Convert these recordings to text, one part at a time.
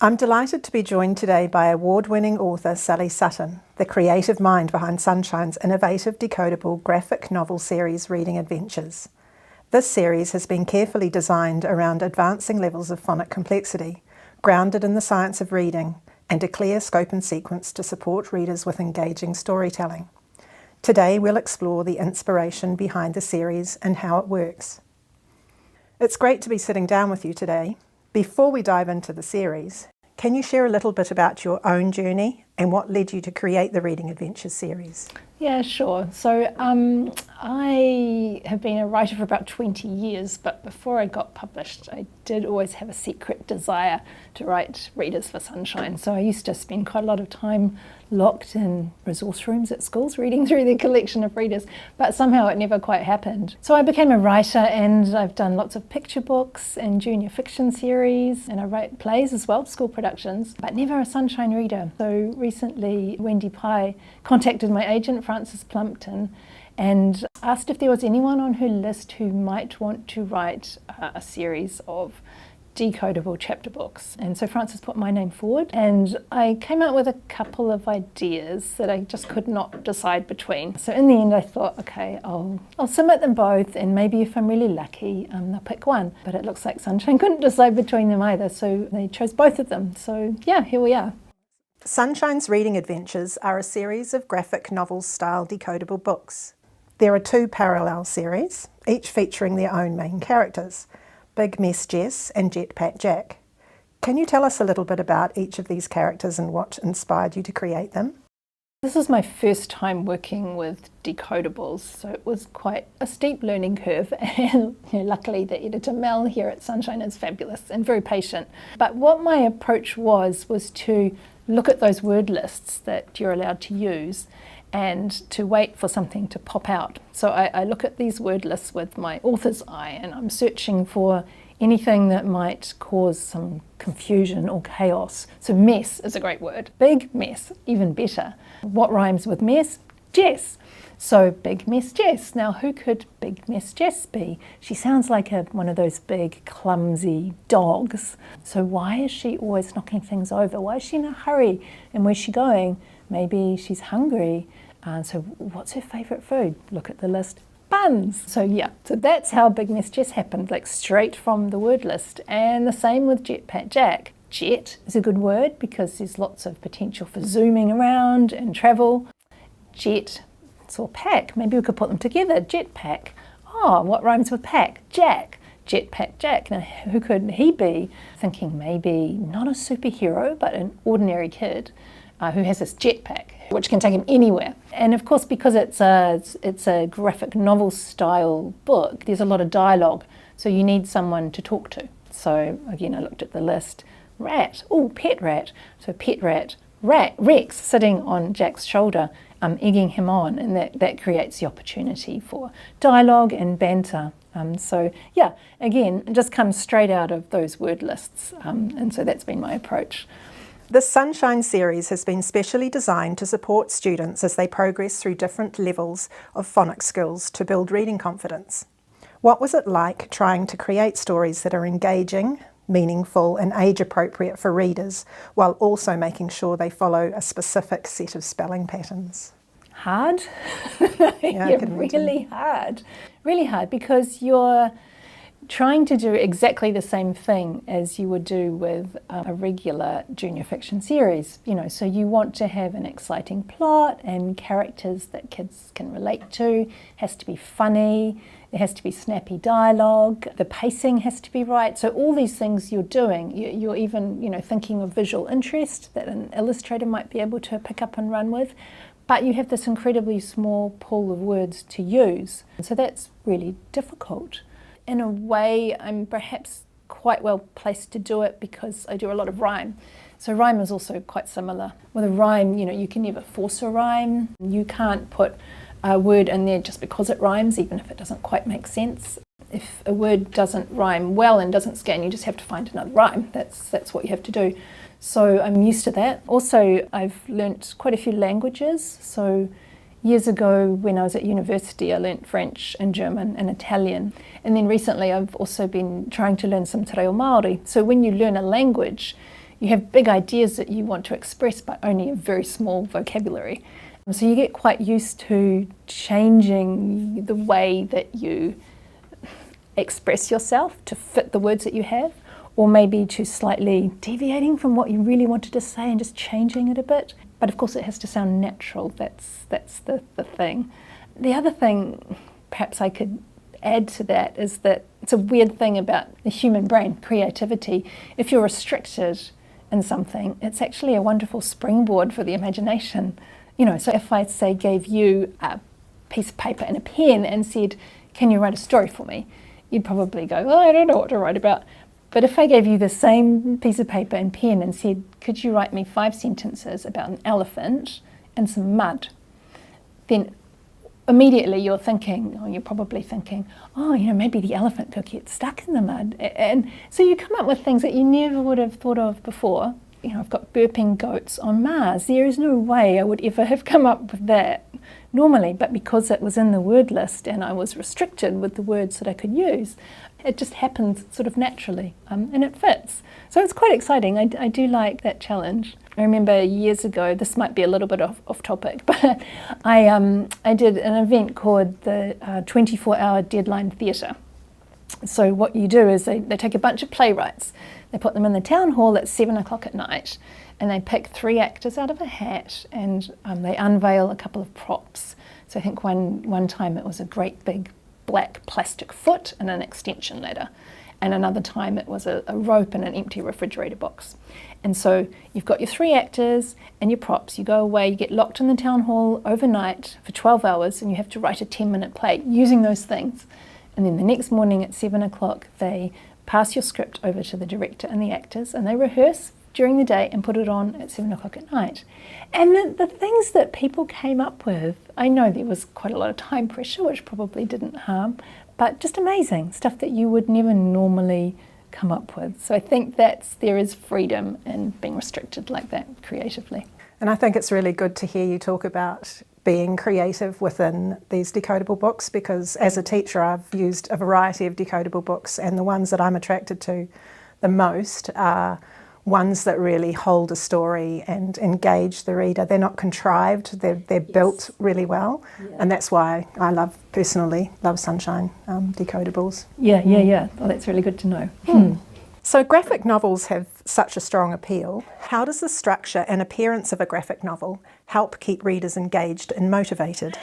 I'm delighted to be joined today by award-winning author Sally Sutton, the creative mind behind Sunshine's innovative decodable graphic novel series Reading Adventures. This series has been carefully designed around advancing levels of phonic complexity, grounded in the science of reading, and a clear scope and sequence to support readers with engaging storytelling. Today we'll explore the inspiration behind the series and how it works. It's great to be sitting down with you today. Before we dive into the series, can you share a little bit about your own journey and what led you to create the Reading Adventures series? Yeah, sure. So I have been a writer for about 20 years, but before I got published, I did always have a secret desire to write readers for Sunshine. So I used to spend quite a lot of time locked in resource rooms at schools reading through the collection of readers, but somehow it never quite happened. So I became a writer, and I've done lots of picture books and junior fiction series, and I write plays as well, school productions, but never a Sunshine reader. So recently Wendy Pye contacted my agent Frances Plumpton and asked if there was anyone on her list who might want to write a series of decodable chapter books. And so Frances put my name forward, and I came out with a couple of ideas that I just could not decide between. So in the end I thought, okay, I'll submit them both, and maybe if I'm really lucky, they'll pick one. But it looks like Sunshine couldn't decide between them either, so they chose both of them. So yeah, here we are. Sunshine's Reading Adventures are a series of graphic novel-style decodable books. There are two parallel series, each featuring their own main characters, Big Mess Jess and Jetpack Jack. Can you tell us a little bit about each of these characters and what inspired you to create them? This was my first time working with decodables, so it was quite a steep learning curve, and luckily the editor Mel here at Sunshine is fabulous and very patient. But what my approach was to look at those word lists that you're allowed to use and to wait for something to pop out. So I look at these word lists with my author's eye, and I'm searching for anything that might cause some confusion or chaos. So mess is a great word. Big mess, even better. What rhymes with mess? Jess. So Big Mess Jess. Now who could Big Mess Jess be? She sounds like one of those big clumsy dogs. So why is she always knocking things over? Why is she in a hurry? And where's she going? Maybe she's hungry. So what's her favourite food? Look at the list. Buns. So yeah, so that's how Big Mess Jess happened, like straight from the word list. And the same with Jetpack Jack. Jet is a good word because there's lots of potential for zooming around and travel. Jet or pack, maybe we could put them together. Jetpack. Oh, what rhymes with pack? Jack. Jetpack Jack. Now who could he be? Thinking maybe not a superhero, but an ordinary kid who has this jetpack, which can take him anywhere. And of course, because it's a graphic novel style book, there's a lot of dialogue, so you need someone to talk to. So again, I looked at the list. Rat, oh, pet rat. So pet rat, Rex sitting on Jack's shoulder, egging him on, and that creates the opportunity for dialogue and banter. So yeah, again, it just comes straight out of those word lists, and so that's been my approach. The Sunshine series has been specially designed to support students as they progress through different levels of phonics skills to build reading confidence. What was it like trying to create stories that are engaging, meaningful and age-appropriate for readers, while also making sure they follow a specific set of spelling patterns? Hard? Yeah, Really hard, because you're trying to do exactly the same thing as you would do with a regular junior fiction series. So you want to have an exciting plot and characters that kids can relate to. It has to be funny, there has to be snappy dialogue, the pacing has to be right. So all these things you're doing, you're even thinking of visual interest that an illustrator might be able to pick up and run with. But you have this incredibly small pool of words to use. So that's really difficult. In a way, I'm perhaps quite well placed to do it because I do a lot of rhyme. So rhyme is also quite similar. With a rhyme, you can never force a rhyme. You can't put a word in there just because it rhymes, even if it doesn't quite make sense. If a word doesn't rhyme well and doesn't scan, you just have to find another rhyme. That's what you have to do. So I'm used to that. Also, I've learnt quite a few languages. So Years ago when I was at university, I learnt French and German and Italian. And then recently I've also been trying to learn some te reo Māori. So when you learn a language, you have big ideas that you want to express, but only a very small vocabulary. So you get quite used to changing the way that you express yourself to fit the words that you have, or maybe to slightly deviating from what you really wanted to say and just changing it a bit. But of course it has to sound natural, that's the thing. The other thing perhaps I could add to that is that it's a weird thing about the human brain, creativity. If you're restricted in something, it's actually a wonderful springboard for the imagination. So if I say gave you a piece of paper and a pen and said, can you write a story for me? You'd probably go, I don't know what to write about. But if I gave you the same piece of paper and pen and said, could you write me 5 sentences about an elephant and some mud? Then immediately you're probably thinking, maybe the elephant could get stuck in the mud. And so you come up with things that you never would have thought of before. I've got burping goats on Mars. There is no way I would ever have come up with that normally, but because it was in the word list and I was restricted with the words that I could use, it just happens sort of naturally, and it fits. So it's quite exciting. I do like that challenge. I remember years ago, this might be a little bit off topic, but I did an event called the 24-hour Deadline Theatre. So what you do is they take a bunch of playwrights, they put them in the town hall at 7 o'clock at night, and they pick 3 actors out of a hat, and they unveil a couple of props. So I think one time it was a great big black plastic foot and an extension ladder, and another time it was a rope and an empty refrigerator box. And so you've got your 3 actors and your props. You go away, you get locked in the town hall overnight for 12 hours, and you have to write a 10-minute play using those things. And then the next morning at 7 o'clock, they pass your script over to the director and the actors, and they rehearse during the day and put it on at 7 o'clock at night. And the things that people came up with, I know there was quite a lot of time pressure, which probably didn't harm, but just amazing stuff that you would never normally come up with. So I think there is freedom in being restricted like that creatively. And I think it's really good to hear you talk about being creative within these decodable books, because as a teacher I've used a variety of decodable books, and the ones that I'm attracted to the most are ones that really hold a story and engage the reader. They're not contrived, they're Yes. built really well, Yeah. and that's why I personally love Sunshine decodables. Yeah. Well, that's really good to know. So graphic novels have such a strong appeal. How does the structure and appearance of a graphic novel help keep readers engaged and motivated?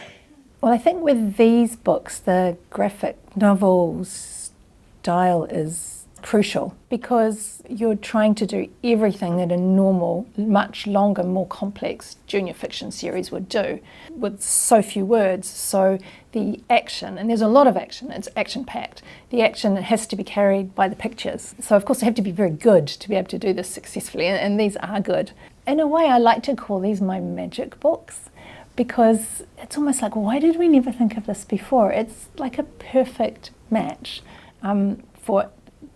Well, I think with these books, the graphic novel style is crucial, because you're trying to do everything that a normal, much longer, more complex junior fiction series would do with so few words. So the action, and there's a lot of action, it's action-packed. The action has to be carried by the pictures. So of course they have to be very good to be able to do this successfully, and these are good. In a way, I like to call these my magic books, because it's almost like, why did we never think of this before? It's like a perfect match for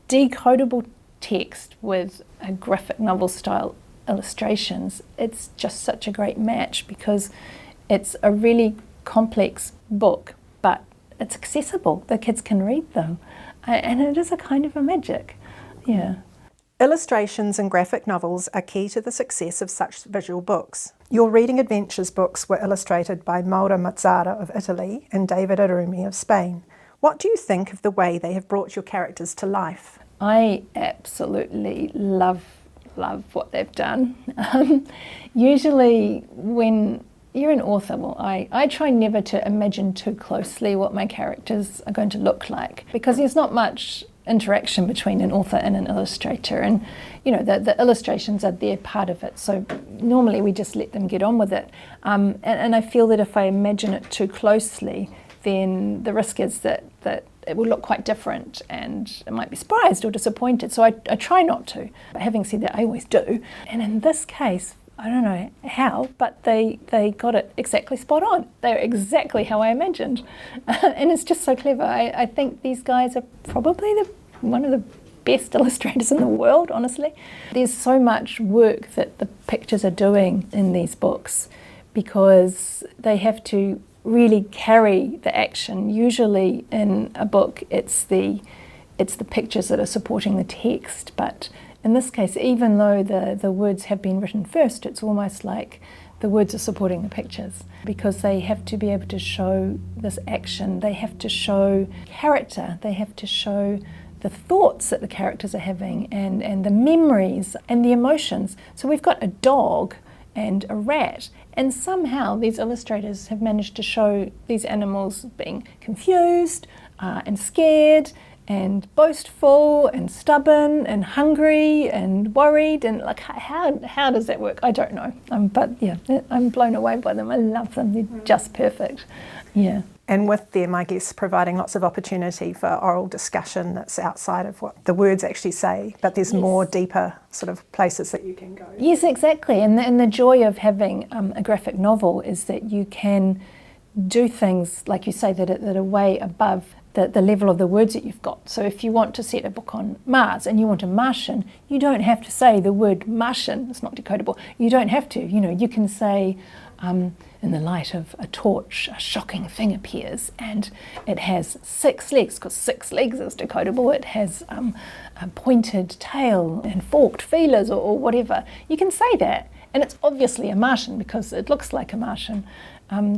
decodable text with a graphic novel style illustrations. It's just such a great match, because it's a really complex book, but it's accessible. The kids can read them, and it is a kind of a magic. Yeah. Illustrations in graphic novels are key to the success of such visual books. Your Reading Adventures books were illustrated by Maura Mazzara of Italy and David Arumi of Spain. What do you think of the way they have brought your characters to life? I absolutely love what they've done. Usually when you're an author, I try never to imagine too closely what my characters are going to look like, because there's not much interaction between an author and an illustrator, and the illustrations are their part of it, so normally we just let them get on with it, and I feel that if I imagine it too closely, then the risk is that it will look quite different, and it might be surprised or disappointed. So I try not to. But having said that, I always do. And in this case, I don't know how, but they got it exactly spot on. They're exactly how I imagined. And it's just so clever. I think these guys are probably one of the best illustrators in the world, honestly. There's so much work that the pictures are doing in these books, because they have to really carry the action. Usually in a book it's the pictures that are supporting the text, but in this case, even though the words have been written first, it's almost like the words are supporting the pictures, because they have to be able to show this action, they have to show character, they have to show the thoughts that the characters are having, and the memories and the emotions. So we've got a dog and a rat, and somehow these illustrators have managed to show these animals being confused and scared and boastful and stubborn and hungry and worried, and like how does that work? I don't know. But yeah, I'm blown away by them. I love them. They're just perfect. Yeah. And with them, I guess, providing lots of opportunity for oral discussion that's outside of what the words actually say, but there's more deeper sort of places that you can go. Yes, exactly. And the joy of having a graphic novel is that you can do things, like you say, that are way above the level of the words that you've got. So if you want to set a book on Mars and you want a Martian, you don't have to say the word Martian. It's not decodable. You don't have to. You can say, in the light of a torch, a shocking thing appears, and it has 6 legs, because 6 legs is decodable. It has a pointed tail and forked feelers, or whatever. You can say that, and it's obviously a Martian because it looks like a Martian.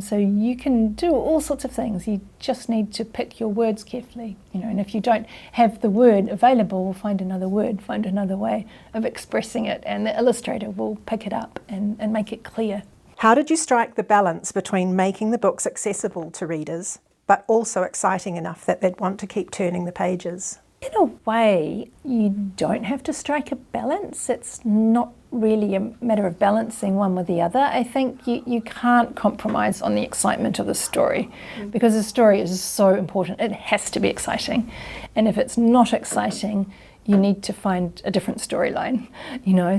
So you can do all sorts of things. You just need to pick your words carefully, and if you don't have the word available, we'll find another word, find another way of expressing it, and the illustrator will pick it up and make it clear. How did you strike the balance between making the books accessible to readers, but also exciting enough that they'd want to keep turning the pages? In a way, you don't have to strike a balance. It's not really a matter of balancing one with the other. I think you can't compromise on the excitement of the story, because the story is so important. It has to be exciting. And if it's not exciting, you need to find a different storyline,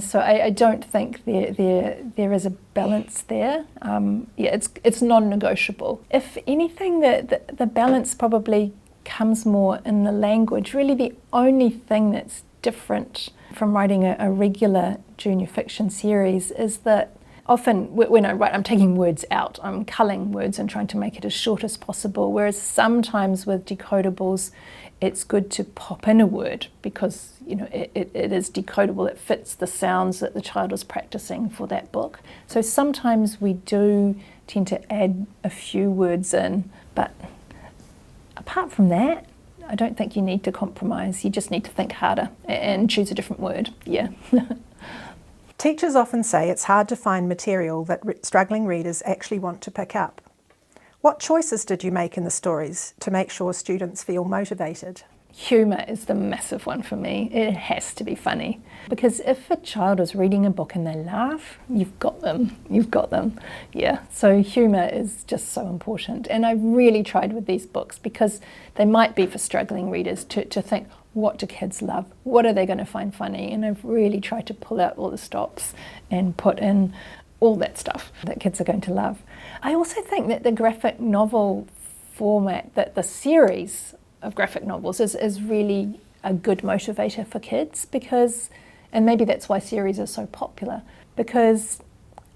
So I don't think there is a balance there. It's non-negotiable. If anything, the balance probably comes more in the language. Really, the only thing that's different from writing a regular junior fiction series is that often when I write, I'm taking words out, I'm culling words and trying to make it as short as possible, whereas sometimes with decodables, it's good to pop in a word because it is decodable, it fits the sounds that the child was practicing for that book. So sometimes we do tend to add a few words in, but apart from that, I don't think you need to compromise. You just need to think harder and choose a different word. Yeah. Teachers often say it's hard to find material that struggling readers actually want to pick up. What choices did you make in the stories to make sure students feel motivated? Humour is the massive one for me. It has to be funny, because if a child is reading a book and they laugh, you've got them. Yeah, so humour is just so important. And I've really tried with these books, because they might be for struggling readers to think, what do kids love? What are they going to find funny? And I've really tried to pull out all the stops and put in all that stuff that kids are going to love. I also think that the graphic novel format, that the series of graphic novels is really a good motivator for kids, because, and maybe that's why series are so popular, because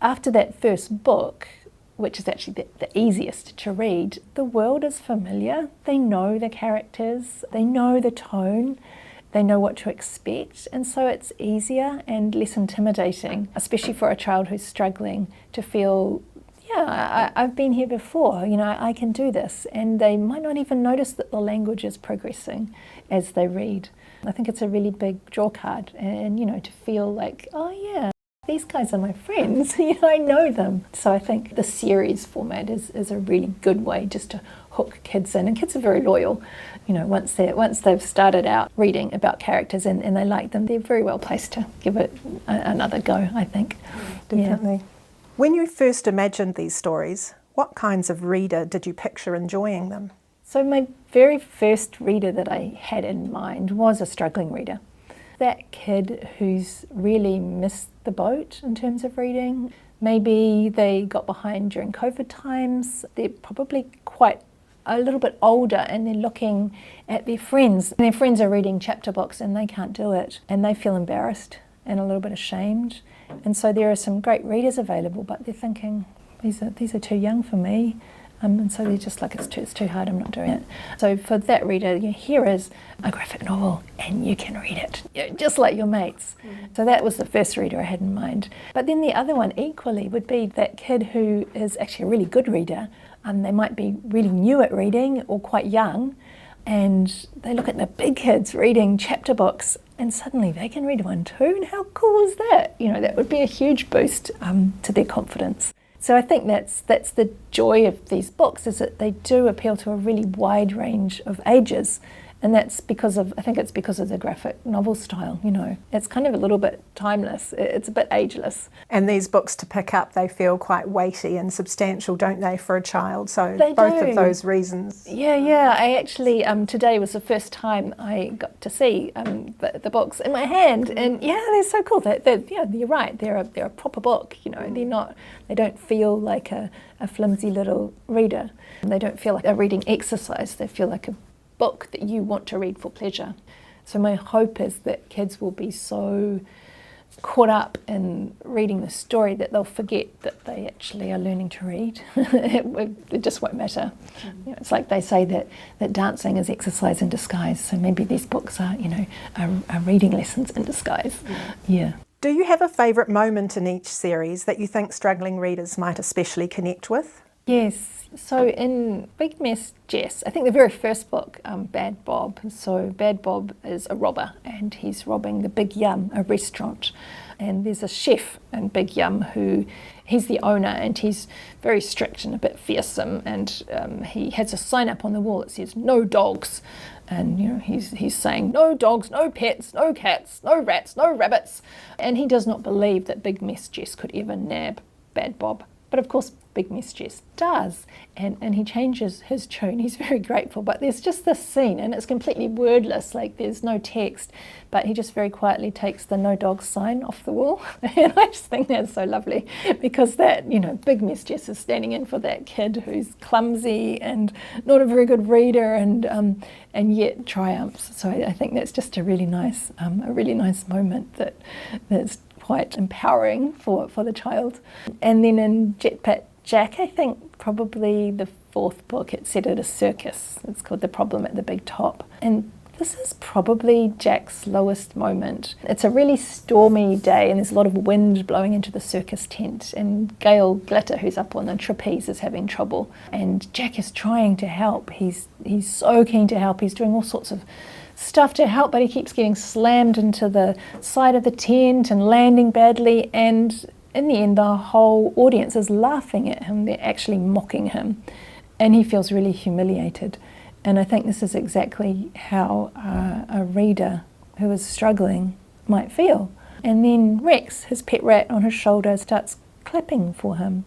after that first book, which is actually the easiest to read, the world is familiar. They know the characters, they know the tone, they know what to expect, and so it's easier and less intimidating, especially for a child who's struggling, to feel, I've been here before, I can do this, and they might not even notice that the language is progressing as they read. I think it's a really big draw card, and to feel like, oh yeah, these guys are my friends, I know them. So I think the series format is a really good way just to hook kids in, and kids are very loyal. Once they've started out reading about characters and they like them, they're very well placed to give it another go, I think. Definitely. Yeah. When you first imagined these stories, what kinds of reader did you picture enjoying them? So my very first reader that I had in mind was a struggling reader. That kid who's really missed the boat in terms of reading. Maybe they got behind during COVID times. They're probably quite a little bit older, and they're looking at their friends. And their friends are reading chapter books and they can't do it. And they feel embarrassed and a little bit ashamed. And so there are some great readers available, but they're thinking, these are too young for me. And so they're just like, it's too hard, I'm not doing it. So for that reader, here is a graphic novel and you can read it, just like your mates. So that was the first reader I had in mind. But then the other one equally would be that kid who is actually a really good reader, and they might be really new at reading or quite young, and they look at the big kids reading chapter books and suddenly they can read one too. And how cool is that? That would be a huge boost to their confidence. So I think that's the joy of these books, is that they do appeal to a really wide range of ages. And that's because of the graphic novel style, It's kind of a little bit timeless. It's a bit ageless. And these books to pick up, they feel quite weighty and substantial, don't they, for a child? So they both do. Of those reasons. Yeah. I actually, today was the first time I got to see the books in my hand. And they're so cool. You're right. They're a proper book, they don't feel like a flimsy little reader. They don't feel like a reading exercise. They feel like a book that you want to read for pleasure. So my hope is that kids will be so caught up in reading the story that they'll forget that they actually are learning to read. It just won't matter. It's like they say that dancing is exercise in disguise. So maybe these books are reading lessons in disguise. Yeah. Do you have a favourite moment in each series that you think struggling readers might especially connect with? Yes. So in Big Miss Jess, I think the very first book, Bad Bob. So Bad Bob is a robber and he's robbing the Big Yum, a restaurant. And there's a chef in Big Yum he's the owner and he's very strict and a bit fearsome. And he has a sign up on the wall that says, "No dogs." And he's saying, "No dogs, no pets, no cats, no rats, no rabbits." And he does not believe that Big Miss Jess could ever nab Bad Bob. But of course, Big Miss Jess does, and he changes his tune. He's very grateful, but there's just this scene, and it's completely wordless, like there's no text, but he just very quietly takes the "no dogs" sign off the wall. And I just think that's so lovely, because that, Big Miss Jess is standing in for that kid who's clumsy and not a very good reader, and yet triumphs. So I think that's just a really nice moment that's quite empowering for the child. And then in Jetpack Jack, I think probably the fourth book, it's set at a circus. It's called The Problem at the Big Top. And this is probably Jack's lowest moment. It's a really stormy day and there's a lot of wind blowing into the circus tent, and Gail Glitter, who's up on the trapeze, is having trouble. And Jack is trying to help. He's so keen to help. He's doing all sorts of stuff to help, but he keeps getting slammed into the side of the tent and landing badly, and in the end the whole audience is laughing at him. They're actually mocking him, and he feels really humiliated. And I think this is exactly how a reader who is struggling might feel. And then Rex, his pet rat on his shoulder, starts clapping for him.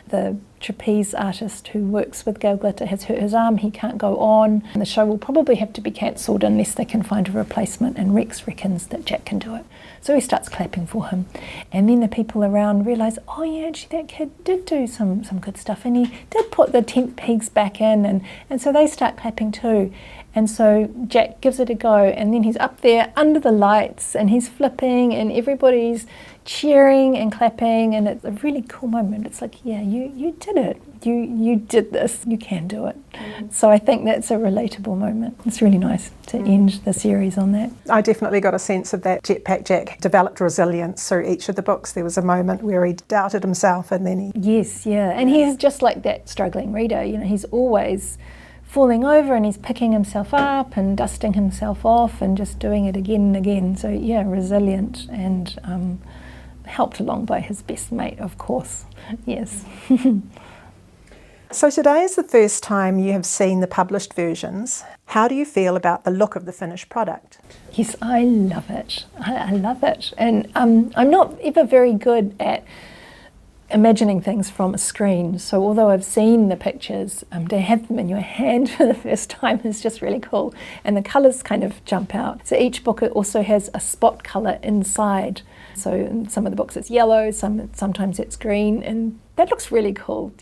The trapeze artist who works with Gail Glitter has hurt his arm, he can't go on. And the show will probably have to be cancelled unless they can find a replacement, and Rex reckons that Jack can do it. So he starts clapping for him. And then the people around realise, oh yeah, actually that kid did do some good stuff, and he did put the tent pegs back in, and so they start clapping too. And so Jack gives it a go, and then he's up there under the lights and he's flipping and everybody's cheering and clapping, and it's a really cool moment. It's like, yeah, you did it. You did this. You can do it. So I think that's a relatable moment. It's really nice to end the series on that. I definitely got a sense of that. Jetpack Jack developed resilience through each of the books. There was a moment where he doubted himself, and then he... Yes, yeah. And he's just like that struggling reader. He's always falling over and he's picking himself up and dusting himself off and just doing it again and again. So yeah, resilient, and helped along by his best mate, of course. Yes. So today is the first time you have seen the published versions. How do you feel about the look of the finished product? Yes, I love it. I love it. And I'm not ever very good at imagining things from a screen, so although I've seen the pictures, to have them in your hand for the first time is just really cool, and the colours kind of jump out. So each book also has a spot colour inside, so in some of the books it's yellow, sometimes it's green, and that looks really cool.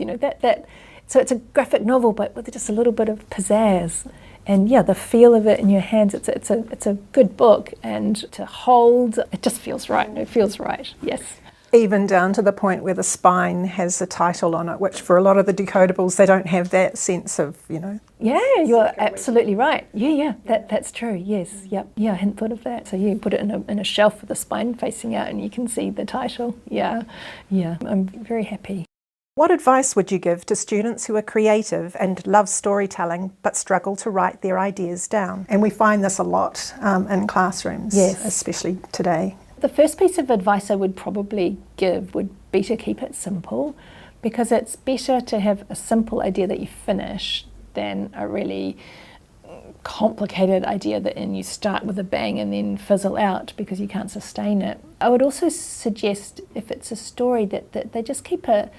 So it's a graphic novel but with just a little bit of pizzazz, and yeah, the feel of it in your hands, it's a good book, and to hold, it just feels right. It feels right, yes. Even down to the point where the spine has a title on it, which for a lot of the decodables, they don't have that sense of, Yeah, you're absolutely right. Yeah, that's true. Yes, yep. Yeah, I hadn't thought of that. So you put it in a shelf with the spine facing out and you can see the title. Yeah, I'm very happy. What advice would you give to students who are creative and love storytelling but struggle to write their ideas down? And we find this a lot in classrooms, Yes. especially today. The first piece of advice I would probably give would be to keep it simple, because it's better to have a simple idea that you finish than a really complicated idea that you start with a bang and then fizzle out because you can't sustain it. I would also suggest, if it's a story, that they just keep a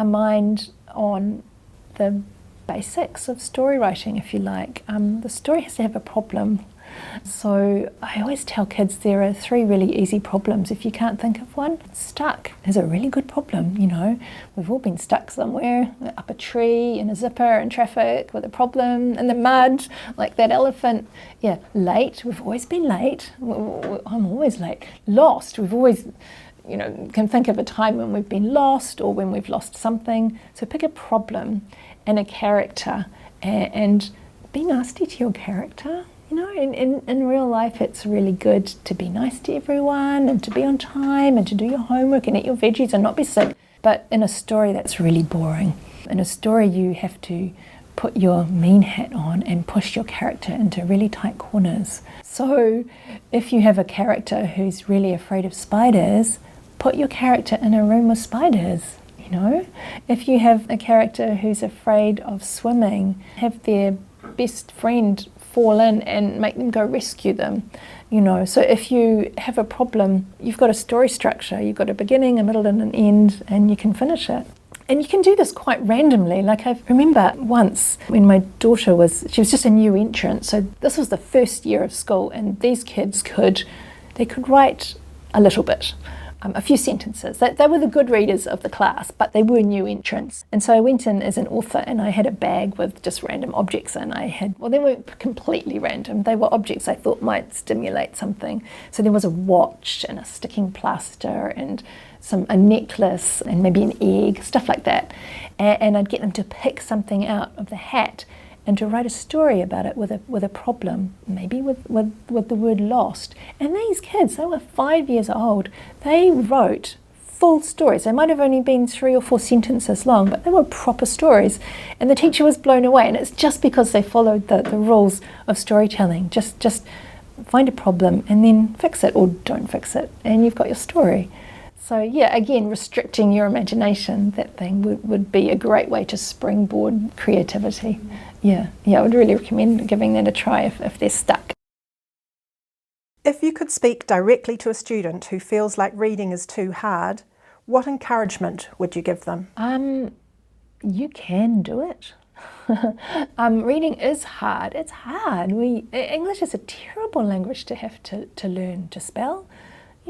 mind on the basics of story writing, if you like. The story has to have a problem. So I always tell kids there are 3 really easy problems. If you can't think of one, stuck is a really good problem. We've all been stuck somewhere, up a tree, in a zipper, in traffic, with a problem, in the mud, like that elephant. Yeah, late, we've always been late. I'm always late. Lost, we've always, can think of a time when we've been lost or when we've lost something. So pick a problem and a character and be nasty to your character. In real life, it's really good to be nice to everyone and to be on time and to do your homework and eat your veggies and not be sick. But in a story, that's really boring. In a story, you have to put your mean hat on and push your character into really tight corners. So if you have a character who's really afraid of spiders, put your character in a room with spiders. If you have a character who's afraid of swimming, have their best friend fall in and make them go rescue them. So if you have a problem, you've got a story structure, you've got a beginning, a middle and an end, and you can finish it. And you can do this quite randomly. Like I remember once when my daughter was just a new entrant, so this was the first year of school, and these kids could write a little bit. A few sentences. They were the good readers of the class, but they were new entrants. And so I went in as an author and I had a bag with just random objects, and they weren't completely random. They were objects I thought might stimulate something. So there was a watch and a sticking plaster and a necklace and maybe an egg, stuff like that. And I'd get them to pick something out of the hat and to write a story about it with a problem, maybe with the word lost. And these kids, they were 5 years old, they wrote full stories. They might have only been 3 or 4 sentences long, but they were proper stories. And the teacher was blown away, and it's just because they followed the rules of storytelling. Just find a problem and then fix it, or don't fix it, and you've got your story. So yeah, again, restricting your imagination, that thing would be a great way to springboard creativity. Yeah, I would really recommend giving that a try if they're stuck. If you could speak directly to a student who feels like reading is too hard, what encouragement would you give them? You can do it. Reading is hard. It's hard. English is a terrible language to have to learn to spell.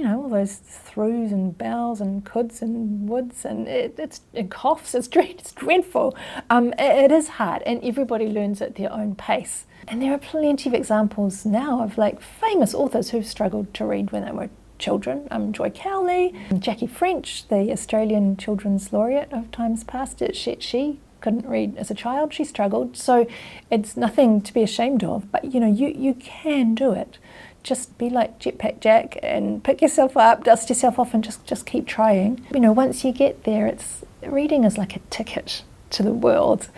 All those throughs and bows and coulds and woulds and it coughs. It's dreadful. It is hard, and everybody learns at their own pace. And there are plenty of examples now of famous authors who've struggled to read when they were children. Joy Cowley, Jackie French, the Australian Children's Laureate of times past. She couldn't read as a child. She struggled. So it's nothing to be ashamed of. But you can do it. Just be like Jetpack Jack and pick yourself up, dust yourself off, and just keep trying. Once you get there, reading is like a ticket to the world,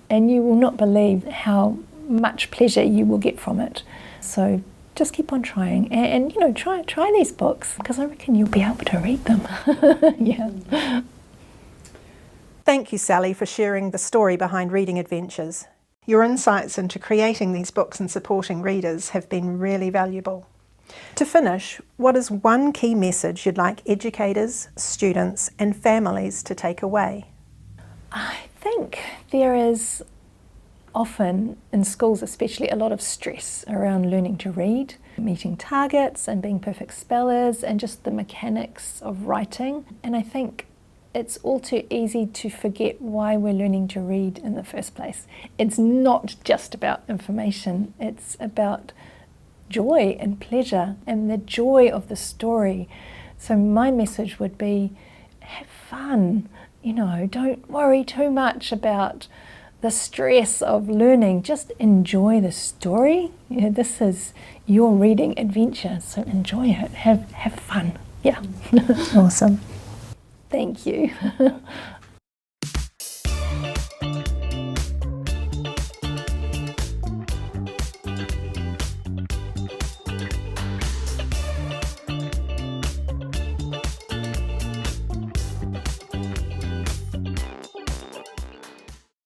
and you will not believe how much pleasure you will get from it. So just keep on trying, and try these books, because I reckon you'll be able to read them. Yeah. Thank you, Sally, for sharing the story behind Reading Adventures. Your insights into creating these books and supporting readers have been really valuable. To finish, what is one key message you'd like educators, students and families to take away? I think there is often, in schools especially, a lot of stress around learning to read, meeting targets and being perfect spellers, and just the mechanics of writing. And I think it's all too easy to forget why we're learning to read in the first place. It's not just about information, it's about joy and pleasure and the joy of the story. So my message would be, have fun. You know, don't worry too much about the stress of learning. Just enjoy the story. You know, this is your reading adventure, so enjoy it. Have fun. Yeah. Awesome. Thank you.